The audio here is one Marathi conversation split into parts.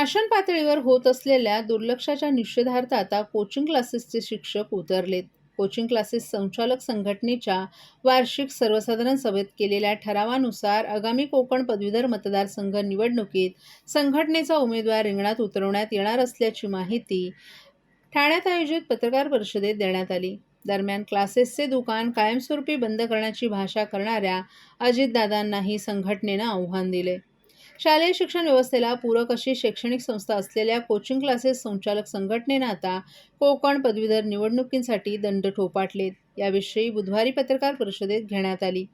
शासन पातळीवर होत असलेल्या दुर्लक्षाच्या निषेधार्थ आता कोचिंग क्लासेसचे शिक्षक उतरलेत. कोचिंग क्लासेस संचालक संघटनेच्या वार्षिक सर्वसाधारण सभेत केलेल्या ठरावानुसार आगामी कोकण पदवीधर मतदारसंघ निवडणुकीत संघटनेचा उमेदवार रिंगणात उतरवण्यात येणार असल्याची माहिती ठाण्यात आयोजित पत्रकार परिषदेत देण्यात आली. दरम्यान क्लासेसचे दुकान कायमस्वरूपी बंद करण्याची भाषा करणाऱ्या अजितदादांनाही संघटनेनं आव्हान दिले. शालेय शिक्षण व्यवस्थेला पूरक अशी शैक्षणिक संस्था असलेल्या कोचिंग क्लासेस संचालक संघटनेनं आता कोकण पदवीधर निवडणुकींसाठी दंड ठोठावलेत. याविषयी बुधवारी पत्रकार परिषदेत घेण्यात आली.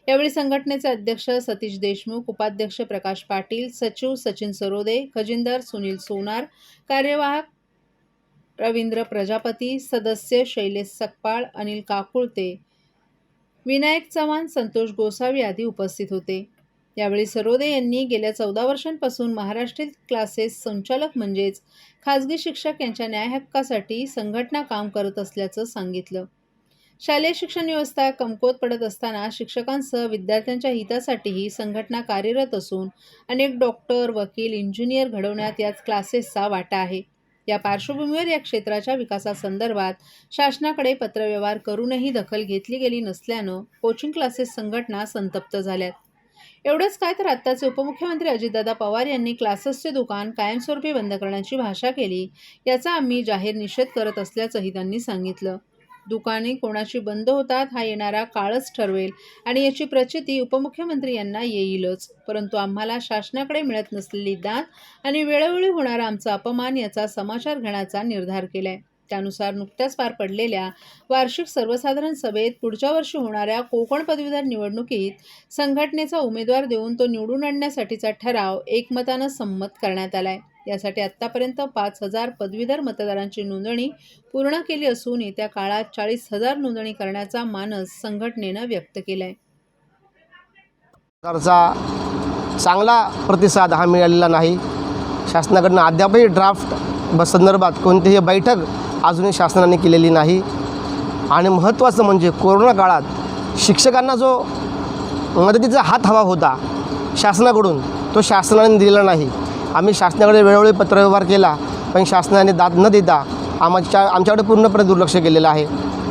यावेळी संघटनेचे अध्यक्ष सतीश देशमुख, उपाध्यक्ष प्रकाश पाटील, सचिव सचिन सरोदे, खजिनदार सुनील सोनार, कार्यवाहक रवींद्र प्रजापती, सदस्य शैलेश सकपाळ, अनिल काकुळते, विनायक चव्हाण, संतोष गोसावी आदी उपस्थित होते. यावेळी सरोदे यांनी गेल्या 14 वर्षांपासून महाराष्ट्रीय क्लासेस संचालक म्हणजेच खाजगी शिक्षक यांच्या न्याय हक्कासाठी संघटना काम करत असल्याचं सांगितलं. शालेय शिक्षण व्यवस्था कमकुवत पडत असताना शिक्षकांसह विद्यार्थ्यांच्या हितासाठीही संघटना कार्यरत असून अनेक डॉक्टर, वकील, इंजिनियर घडवण्यात याच क्लासेसचा वाटा आहे. या पार्श्वभूमीवर या क्षेत्राच्या विकासासंदर्भात शासनाकडे पत्रव्यवहार करूनही दखल घेतली गेली नसल्यानं कोचिंग क्लासेस संघटना संतप्त झाल्यात. एवढंच काय तर आत्ताचे उपमुख्यमंत्री अजितदादा पवार यांनी क्लासेसचे दुकान कायमस्वरूपी बंद करण्याची भाषा केली, याचा आम्ही जाहीर निषेध करत असल्याचंही त्यांनी सांगितलं. दुकाने कोणाची बंद होतात हा येणारा काळच ठरवेल आणि याची प्रचिती उपमुख्यमंत्री यांना येईलच. परंतु आम्हाला शासनाकडे मिळत नसलेली दाद आणि वेळोवेळी होणारा आमचा अपमान याचा समाचार घेण्याचा निर्धार केलाय. त्यानुसार नुकत्याच पार पडलेल्या वार्षिक सर्वसाधारण सभेत पुढच्या वर्षी होणाऱ्या कोकण पदवीधर निवडणुकीत संघटनेचा उमेदवार देऊन तो निवडून आणण्यासाठीचा ठराव एकमतानं संमत करण्यात आलाय. यासाठी आत्तापर्यंत 5,000 पदवीधर मतदारांची नोंदणी पूर्ण केली असून येत्या काळात 40,000 नोंदणी करण्याचा मानस संघटनेनं व्यक्त केलाय. सरकारचा चांगला प्रतिसाद हा मिळालेला नाही. शासनाकडून अद्यापही ड्राफ्ट संदर्भात कोणतीही बैठक अजूनही शासनाने केलेली नाही. आणि महत्त्वाचं म्हणजे कोरोना काळात शिक्षकांना जो मदतीचा हात हवा होता शासनाकडून, तो शासनाने दिलेला नाही. आम्ही शासनाकडे वेळोवेळी पत्रव्यवहार केला, पण शासनाने दाद न देता आमच्याकडे पूर्णपणे दुर्लक्ष केलेलं आहे.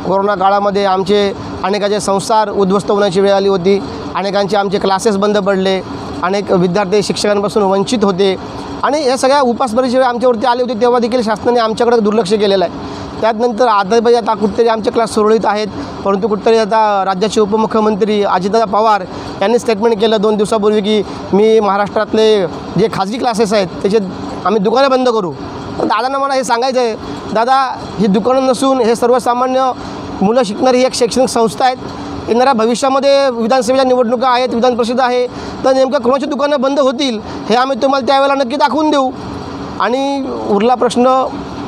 कोरोना काळामध्ये आमचे अनेकाचे संसार उद्ध्वस्त होण्याची वेळ आली होती. अनेकांचे आमचे क्लासेस बंद पडले. अनेक विद्यार्थी शिक्षकांपासून वंचित होते आणि या सगळ्या उपासमारीची वेळ आमच्यावरती आली होती, तेव्हा देखील शासनाने आमच्याकडे दुर्लक्ष केलेलं आहे. त्यानंतर आता कुठेतरी आमचे क्लास सुरळीत आहेत, परंतु कुठेतरी आता राज्याचे उपमुख्यमंत्री अजितदादा पवार यांनी स्टेटमेंट केलं 2 दिवसापूर्वी की मी महाराष्ट्रातले जे खाजगी क्लासेस आहेत त्याचे आम्ही दुकानं बंद करू. दादांना मला हे सांगायचं आहे, दादा ही दुकानं नसून हे सर्वसामान्य मुलं शिकणारी एक शैक्षणिक संस्था आहेत. येणाऱ्या भविष्यामध्ये विधानसभेच्या निवडणुका आहेत, विधान परिषद आहे, तर नेमकं कोणाची दुकानं बंद होतील हे आम्ही तुम्हाला त्यावेळेला नक्की दाखवून देऊ. आणि उरला प्रश्न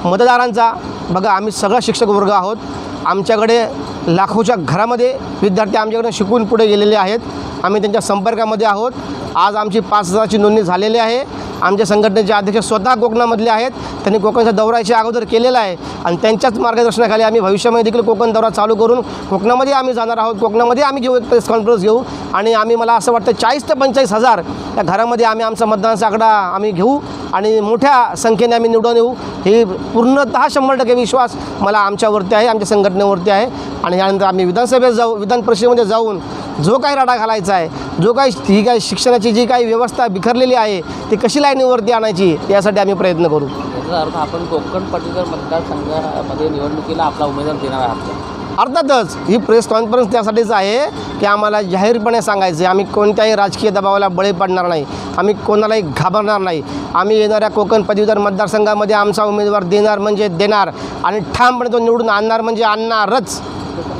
मतदारांचा, बघा आम्ही सगळा शिक्षक वर्ग आहोत. आमच्याकडे लाखोच्या घरामध्ये विद्यार्थी आमच्याकडे शिकून पुढे गेलेले आहेत. आम्ही त्यांच्या संपर्कामध्ये आहोत. आज आमची 5,000ची नोंदणी झालेली आहे. आमच्या संघटनेचे अध्यक्ष स्वतः कोकणामधले आहेत. त्यांनी कोकणचा दौराच्या अगोदर केलेला आहे आणि त्यांच्याच मार्गदर्शनाखाली आम्ही भविष्यामध्ये देखील कोकण दौरा चालू करून कोकणामध्ये आम्ही जाणार आहोत. कोकणामध्ये आम्ही घेऊ, एक प्रेस कॉन्फरन्स घेऊ आणि आम्ही मला असं वाटतं 40 ते 45,000 या घरामध्ये आम्ही आमचा मतदानाचा आकडा आम्ही घेऊ आणि मोठ्या संख्येने आम्ही निवडून येऊ. हे पूर्णतः 100% विश्वास मला आमच्यावरती आहे, आमच्या संघटनेवरती आहे. आणि यानंतर आम्ही विधानसभेत जाऊ, विधान परिषदेमध्ये जाऊन जो काही राडा घालायचा आहे, जो काही ही काही शिक्षणाची जी काही व्यवस्था बिखरलेली आहे ती कशी लाईनीवरती आणायची यासाठी आम्ही प्रयत्न करू. याचा अर्थ आपण कोकण पदवीधर मतदारसंघामध्ये निवडणुकीला आपला उमेदवार देणार आहात. अर्थातच ही प्रेस कॉन्फरन्स त्यासाठीच आहे की आम्हाला जाहीरपणे सांगायचं आहे, आम्ही कोणत्याही राजकीय दबावाला बळी पडणार नाही, आम्ही कोणालाही घाबरणार नाही. आम्ही येणाऱ्या कोकण पदवीधर मतदारसंघामध्ये आमचा उमेदवार देणार म्हणजे देणार आणि ठामपणे तो निवडून आणणार म्हणजे आणणारच.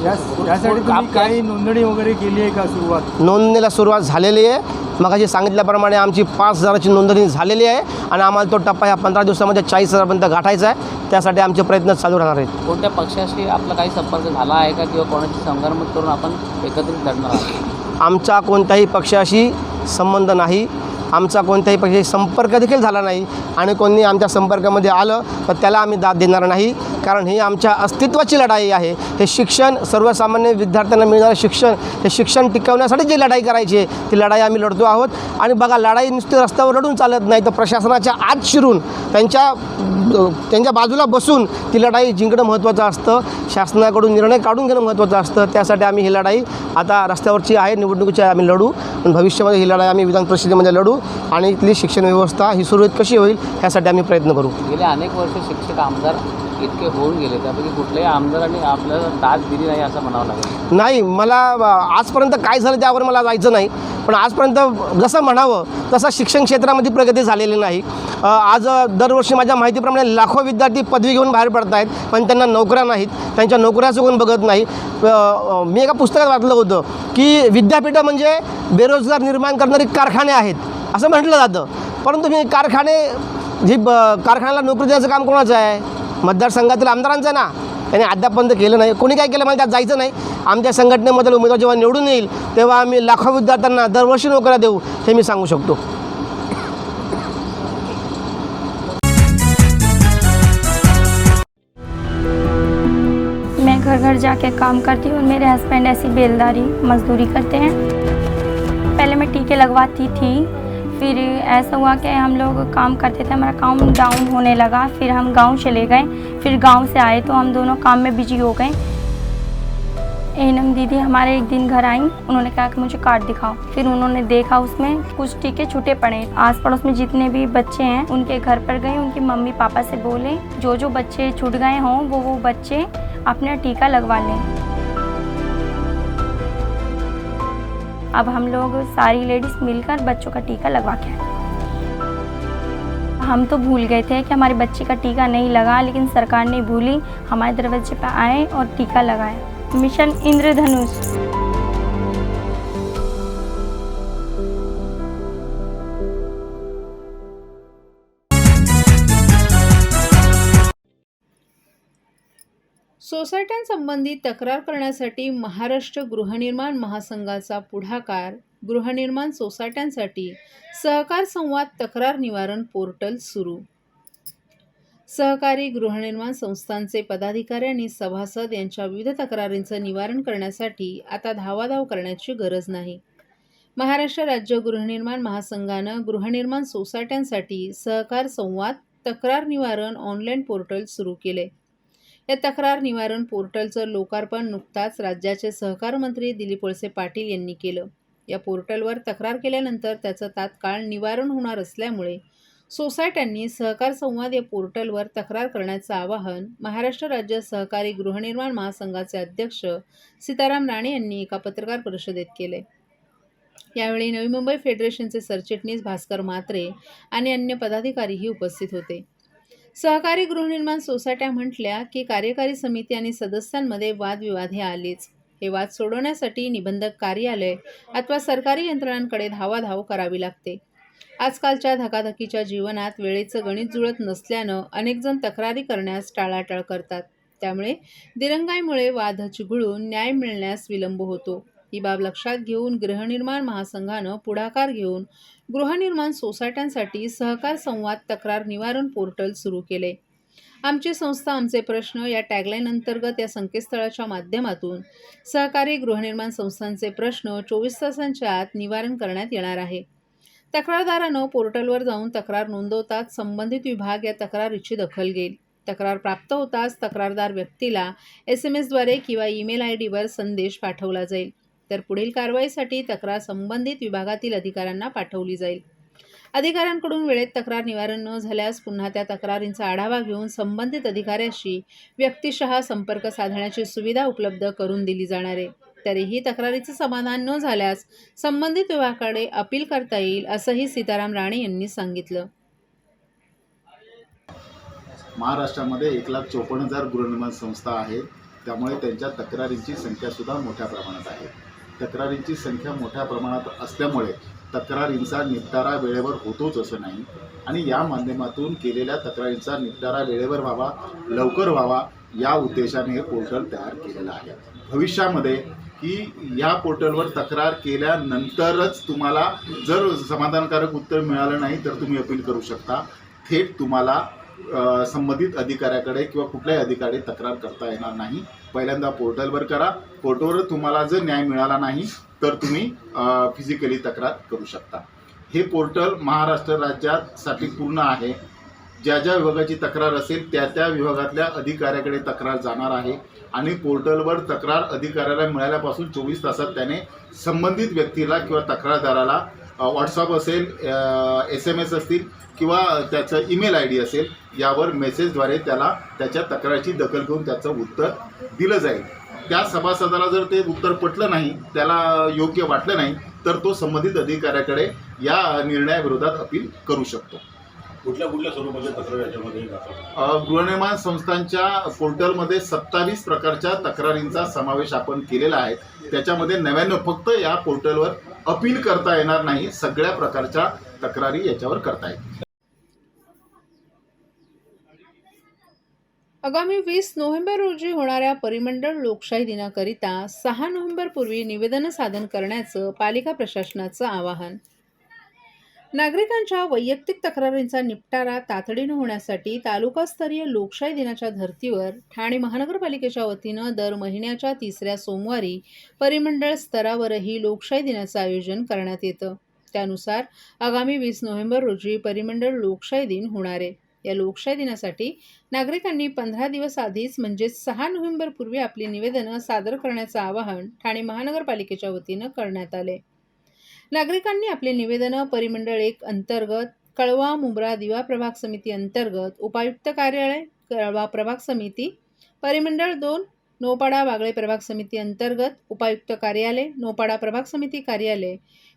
यासाठी तुम्ही काही नोंदणी वगैरे केली आहे का? नोंदणीला सुरुवात झालेली आहे. मगाशी सांगितल्याप्रमाणे आमची 5,000ची नोंदणी झालेली आहे आणि आम्हाला तो टप्पा ह्या 15 दिवसामध्ये 40,000पर्यंत गाठायचा आहे. त्यासाठी आमचे प्रयत्न चालू राहणार आहेत. कोणत्या पक्षाशी आपला काही संपर्क झाला आहे का किंवा कोणाची संगनमत करून आपण एकत्रित लढणार आहोत? आमचा कोणत्याही पक्षाशी संबंध नाही. आमचा कोणत्याही पक्षाशी संपर्क देखील झाला नाही आणि कोणी आमच्या संपर्कामध्ये आलं तर त्याला आम्ही दाद देणार नाही. कारण ही आमच्या अस्तित्वाची लढाई आहे. हे शिक्षण, सर्वसामान्य विद्यार्थ्यांना मिळणारं शिक्षण, हे शिक्षण टिकवण्यासाठी जी लढाई करायची आहे ती लढाई आम्ही लढतो आहोत. आणि बघा, लढाई नुसती रस्त्यावर लढून चालत नाही, तर प्रशासनाच्या आत शिरून त्यांच्या बाजूला बसून ती लढाई जिंकणं महत्त्वाचं असतं. शासनाकडून निर्णय काढून घेणं महत्त्वाचं असतं. त्यासाठी आम्ही ही लढाई आता रस्त्यावरची आहे, निवडणुकीची आहे, आम्ही लढू. आणि भविष्यामध्ये ही लढाई आम्ही विधान परिषदेमध्ये लढू आणि इथली शिक्षण व्यवस्था ही सुरळीत कशी होईल ह्यासाठी आम्ही प्रयत्न करू. गेले अनेक वर्ष शिक्षक आमदार इतके होऊन गेले, त्यापैकी कुठल्याही आमदारांनी आपल्याला दाद दिली नाही असं म्हणावं लागेल. नाही, मला आजपर्यंत काय झालं त्यावर मला जायचं नाही, पण आजपर्यंत जसं म्हणावं तसं शिक्षण क्षेत्रामध्ये प्रगती झालेली नाही. आज दरवर्षी माझ्या माहितीप्रमाणे लाखो विद्यार्थी पदवी घेऊन बाहेर पडत आहेत, पण त्यांना नोकऱ्या नाहीत, त्यांच्या नोकऱ्याचं कोण बघत नाही. मी एका पुस्तकात वाचलं होतं की विद्यापीठं म्हणजे बेरोजगार निर्माण करणारी कारखाने आहेत असं म्हटलं जातं. परंतु मी कारखान्याला नोकरी देण्याचं काम कोणाचं आहे? मतदारसंघातील आमदारांचं आहे ना. त्यांनी अद्यापर्यंत केलं नाही. कोणी काय केलं मला त्यात जायचं नाही. आमच्या संघटनेमधील उमेदवार जेव्हा निवडून येईल तेव्हा आम्ही लाखो विद्यार्थ्यांना दरवर्षी नोकऱ्या देऊ हे मी सांगू शकतो. मैं घर घर जाके काम करती हूँ और मेरे हस्बैंड ऐसी बेलदारी मजदूरी करते हैं. पहले मैं टीके लगवाती थी, फिर ऐसा हुआ कि हम लोग काम करते थे, हमारा काम डाउन होने लगा, फिर हम गांव चले गए. फिर गांव से आए तो हम दोनों काम में बिजी हो गए. एनम दीदी हमारे एक दिन घर आई, उन्होंने कहा कि मुझे कार्ड दिखाओ. फिर उन्होंने देखा उसमें कुछ टीके छूटे पड़े. आस पड़ोस में जितने भी बच्चे हैं उनके घर पर गए, उनकी मम्मी पापा से बोले जो जो बच्चे छूट गए हों वो बच्चे अपना टीका लगवा लें. अब हम लोग सारी लेडीज़ मिलकर बच्चों का टीका लगवा के आए. हम तो भूल गए थे कि हमारे बच्चे का टीका नहीं लगा, लेकिन सरकार नहीं भूली, हमारे दरवाजे पर आए और टीका लगाया. मिशन इंद्रधनुष. सोसायट्यांसंबंधी तक्रार करण्यासाठी महाराष्ट्र गृहनिर्माण महासंघाचा पुढाकार. गृहनिर्माण सोसायट्यांसाठी सहकार संवाद तक्रार निवारण पोर्टल सुरू. सहकारी गृहनिर्माण संस्थांचे पदाधिकारी आणि सभासद यांच्या विविध तक्रारींचं निवारण करण्यासाठी आता धावाधाव करण्याची गरज नाही. महाराष्ट्र राज्य गृहनिर्माण महासंघानं गृहनिर्माण सोसायट्यांसाठी सहकार संवाद तक्रार निवारण ऑनलाईन पोर्टल सुरू केले. या तक्रार निवारण पोर्टलचं लोकार्पण नुकताच राज्याचे सहकार मंत्री दिलीप वळसे पाटील यांनी केलं. या पोर्टलवर तक्रार केल्यानंतर त्याचं तात्काळ निवारण होणार असल्यामुळे सोसायट्यांनी सहकार संवाद या पोर्टलवर तक्रार करण्याचं आवाहन महाराष्ट्र राज्य सहकारी गृहनिर्माण महासंघाचे अध्यक्ष सीताराम राणे यांनी एका पत्रकार परिषदेत केले. यावेळी नवी मुंबई फेडरेशनचे सरचिटणीस भास्कर म्हात्रे आणि अन्य पदाधिकारीही उपस्थित होते. सहकारी गृहनिर्माण सोसायट्या म्हटल्या की कार्यकारी समिती आणि सदस्यांमध्ये वादविवाद हे आलेच. हे वाद सोडवण्यासाठी निबंधक कार्यालय अथवा सरकारी यंत्रणांकडे धावाधाव करावी लागते. आजकालच्या धकाधकीच्या जीवनात वेळेचं गणित जुळत नसल्यानं अनेकजण तक्रारी करण्यास टाळाटाळ करतात. त्यामुळे दिरंगाईमुळे वाद चिघळून न्याय मिळण्यास विलंब होतो. ही बाब लक्षात घेऊन गृहनिर्माण महासंघानं पुढाकार घेऊन गृहनिर्माण सोसायट्यांसाठी सहकार संवाद तक्रार निवारण पोर्टल सुरू केले. आमची संस्था आमचे प्रश्न या टॅगलाईन अंतर्गत या संकेतस्थळाच्या माध्यमातून सहकारी गृहनिर्माण संस्थांचे प्रश्न 24 तासांच्या आत निवारण करण्यात येणार आहे. तक्रारदारानं पोर्टलवर जाऊन तक्रार नोंदवताच संबंधित विभाग या तक्रारीची दखल घेईल. तक्रार प्राप्त होताच तक्रारदार व्यक्तीला SMS द्वारे किंवा ईमेल ID वर संदेश पाठवला जाईल. तर पुढील कारवाईसाठी तक्रार संबंधित विभागातील अधिकाऱ्यांना पाठवली जाईल. अधिकाऱ्यांकडून वेळेत तक्रार निवारण न झाल्यास पुन्हा त्या तक्रारींचा आढावा घेऊन संबंधित अधिकाऱ्याशी व्यक्तिशः संपर्क साधण्याची सुविधा उपलब्ध करून दिली जाणार आहे. तरीही तक्रारीचं समाधान न झाल्यास संबंधित विभागाकडे अपील करता येईल असंही सीताराम राणे यांनी सांगितलं. महाराष्ट्रामध्ये 1,54,000 गृहनिर्माण संस्था आहेत. त्यामुळे त्यांच्या तक्रारींची संख्यासुद्धा मोठ्या प्रमाणात आहे. तक्रारींची संख्या मोठ्या प्रमाणात असल्यामुळे तक्रारींचा निपटारा वेळेवर होतोच असं नाही आणि या माध्यमातून केलेल्या तक्रारींचा निपटारा वेळेवर व्हावा, लवकर व्हावा या उद्देशाने हे पोर्टल तयार केलेलं आहे. भविष्यामध्ये की या पोर्टलवर तक्रार केल्यानंतरच तुम्हाला जर समाधानकारक उत्तर मिळालं नाही तर तुम्ही अपील करू शकता. थेट तुम्हाला संबंधित अधिकाऱ्याकडे किंवा कुठल्याही अधिकारी तक्रार करता येणार नाही. पहिल्यांदा पोर्टलवर करा. पोर्टलवर तुम्हाला जर न्याय मिळाला नाही तर तुम्ही फिजिकली तक्रार करू शकता. हे पोर्टल महाराष्ट्र राज्यासाठी पूर्ण आहे. ज्या ज्या विभागाची तक्रार असेल त्या त्या विभागातल्या अधिकाऱ्याकडे तक्रार जाणार आहे आणि पोर्टलवर तक्रार अधिकाऱ्याला मिळाल्यापासून 24 तासात त्याने संबंधित व्यक्तीला किंवा तक्रारदाराला व्हॉट्सअप असेल, SMS असतील किंवा त्याचं ईमेल ID असेल, यावर मेसेजद्वारे त्याला त्याच्या तक्रारीची दखल घेऊन त्याचं उत्तर दिलं जाईल. त्या सभासदाला जर ते उत्तर पटलं नाही, त्याला योग्य वाटलं नाही, तर तो संबंधित अधिकाऱ्याकडे या निर्णयाविरोधात अपील करू शकतो. कुठल्या स्वरूपाच्या तक्रार याच्यामध्ये दाखल? गृहनिर्माण संस्थांच्या पोर्टलमध्ये 27 प्रकारच्या तक्रारींचा समावेश आपण केलेला आहे. त्याच्यामध्ये 99 फक्त या पोर्टलवर अपील करता येणार नाही, सगळ्या प्रकारच्या तक्रारी याच्यावर करता येतील. आगामी 20 नोव्हेंबर रोजी होणाऱ्या परिमंडळ लोकशाही दिनाकरिता 6 नोव्हेंबरपूर्वी निवेदन सादर करण्याचं पालिका प्रशासनाचं आवाहन. नागरिकांच्या वैयक्तिक तक्रारींचा निपटारा तातडीनं होण्यासाठी तालुकास्तरीय लोकशाही दिनाच्या धर्तीवर ठाणे महानगरपालिकेच्या वतीनं दर महिन्याच्या 3ऱ्या सोमवारी परिमंडळ स्तरावरही लोकशाही दिनाचं आयोजन करण्यात येतं. त्यानुसार आगामी 20 नोव्हेंबर रोजी परिमंडळ लोकशाही दिन होणार आहे. या लोकशाही दिनासाठी नागरिकांनी 15 दिवस आधीच म्हणजेच 6 नोव्हेंबरपूर्वी आपली निवेदनं सादर करण्याचं आवाहन ठाणे महानगरपालिकेच्या वतीनं करण्यात आले. नागरिकांनी आपले निवेदनं परिमंडळ 1 अंतर्गत कळवा मुंब्रा दिवा प्रभाग समिती अंतर्गत उपायुक्त कार्यालय कळवा प्रभाग समिती, परिमंडळ 2 नौपाडा वागळे प्रभाग समिती अंतर्गत उपायुक्त कार्यालय नौपाडा प्रभाग समिती कार्यालय,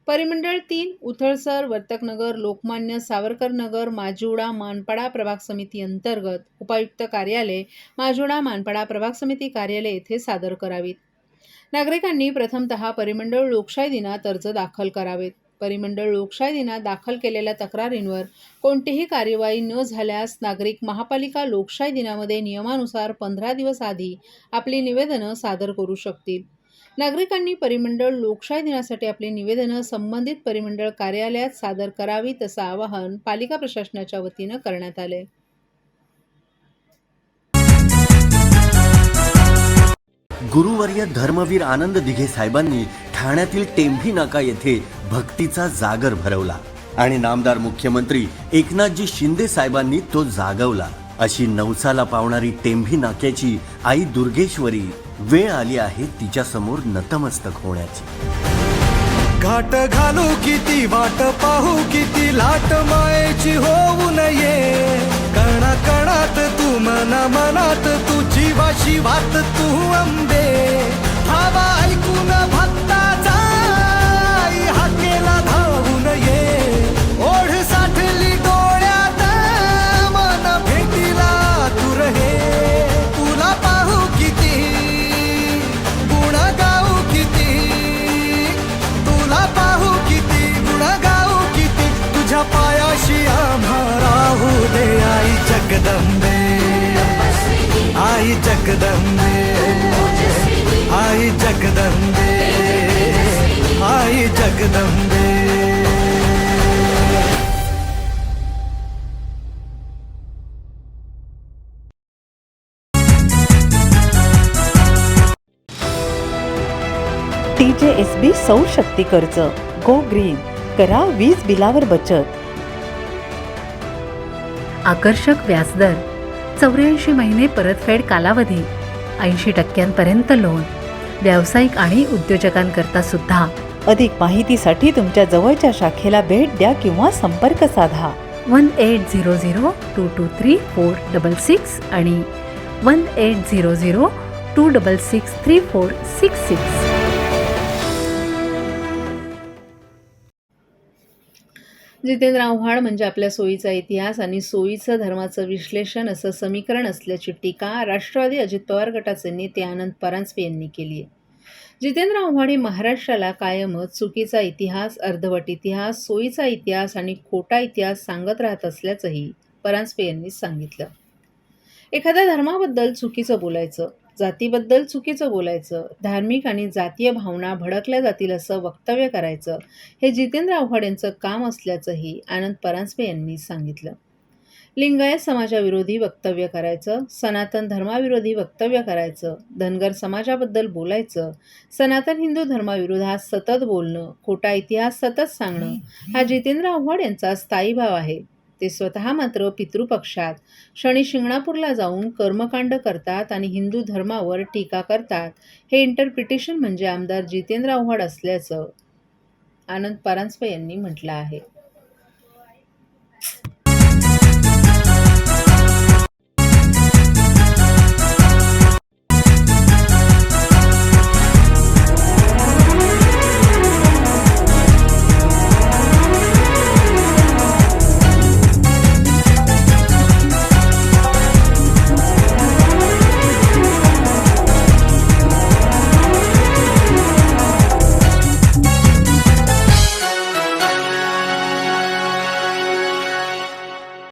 परिमंडळ 3 उथळसर वर्तकनगर लोकमान्य सावरकर नगर माजिवडा मानपाडा प्रभाग समिती अंतर्गत उपायुक्त कार्यालय माजिवडा मानपाडा प्रभाग समिती कार्यालय येथे सादर करावीत. नागरिकांनी प्रथमतः परिमंडळ लोकशाही दिनात अर्ज दाखल करावेत. परिमंडळ लोकशाही दिनात दाखल केलेल्या तक्रारींवर कोणतीही कार्यवाही न झाल्यास नागरिक महापालिका लोकशाही दिनामध्ये नियमानुसार 15 दिवस आधी आपली निवेदनं सादर करू शकतील. नागरिकांनी परिमंडळ लोकशाही दिनासाठी आपली निवेदनं संबंधित परिमंडळ कार्यालयात सादर करावीत असं आवाहन पालिका प्रशासनाच्या वतीनं करण्यात आले. गुरुवर्य धर्मवीर आनंद दिघे साहेबांनी ठाण्यातील टेंभी नाका येथे भक्तीचा जागर भरवला आणि नामदार मुख्यमंत्री एकनाथजी शिंदे साहेबांनी तो जागवला. अशी नवसाला पावणारी टेंभी नाक्याची आई दुर्गेश्वरी वेळ आली आहे तिच्या समोर नतमस्तक होण्याची. घाट घालू किती वाट पाहू किती लाट मायेची होऊ नये. कणा कणात तू मना मनात तू जीवाशी वात तू अंबे. हवा ऐकून भक्ताचा आई हाकेला धावून ये. ओढ साठली डोळ्यात मन भेटीला तू रहे. तुला पाहू किती गुण गाऊ किती. तुला पाहू किती गुण गाऊ किती. तुझ्या पायाशी आम्हा राहू दे आई जगदंबे. आई जगदंबे आई जगदंबे आई जगदंबे. TJSB सौर शक्ती कर्ज गो ग्रीन करा वीज बिलावर बचत. आकर्षक व्याजदर, 84 महिने परतफेड कालावधी, 80% लोन, व्यावसायिक आणि उद्योजकांकरता सुद्धा. अधिक माहितीसाठी तुमच्या जवळच्या शाखेला भेट द्या किंवा संपर्क साधा. 1800-223-466 आणि 1800-266-3466. जितेंद्र आव्हाड म्हणजे आपल्या सोयीचा इतिहास आणि सोयीचं धर्माचं विश्लेषण असं समीकरण असल्याची टीका राष्ट्रवादी अजित पवार गटाचे नेते आनंद परांजपे यांनी केली आहे. जितेंद्र आव्हाड हे महाराष्ट्राला कायमच चुकीचा इतिहास, अर्धवट इतिहास, सोयीचा इतिहास आणि खोटा इतिहास सांगत राहत असल्याचंही परांजपे यांनी सांगितलं. एखाद्या धर्माबद्दल चुकीचं बोलायचं, जातीबद्दल चुकीचं बोलायचं, धार्मिक आणि जातीय भावना भडकल्या जातील असं वक्तव्य करायचं हे जितेंद्र आव्हाड यांचं काम असल्याचंही आनंद परांजपे यांनी सांगितलं. लिंगायत समाजाविरोधी वक्तव्य करायचं, सनातन धर्माविरोधी वक्तव्य करायचं, धनगर समाजाबद्दल बोलायचं, सनातन हिंदू धर्माविरोधात सतत बोलणं, खोटा इतिहास सतत सांगणं हा जितेंद्र आव्हाड यांचा स्थायी भाव आहे. ते स्वतः मात्र पितृपक्षात शनी शिंगणापूरला जाऊन कर्मकांड करतात आणि हिंदू धर्मावर टीका करतात. हे इंटरप्रिटेशन म्हणजे आमदार जितेंद्र आव्हाड असल्याचं आनंद परांजपे यांनी म्हटलं आहे.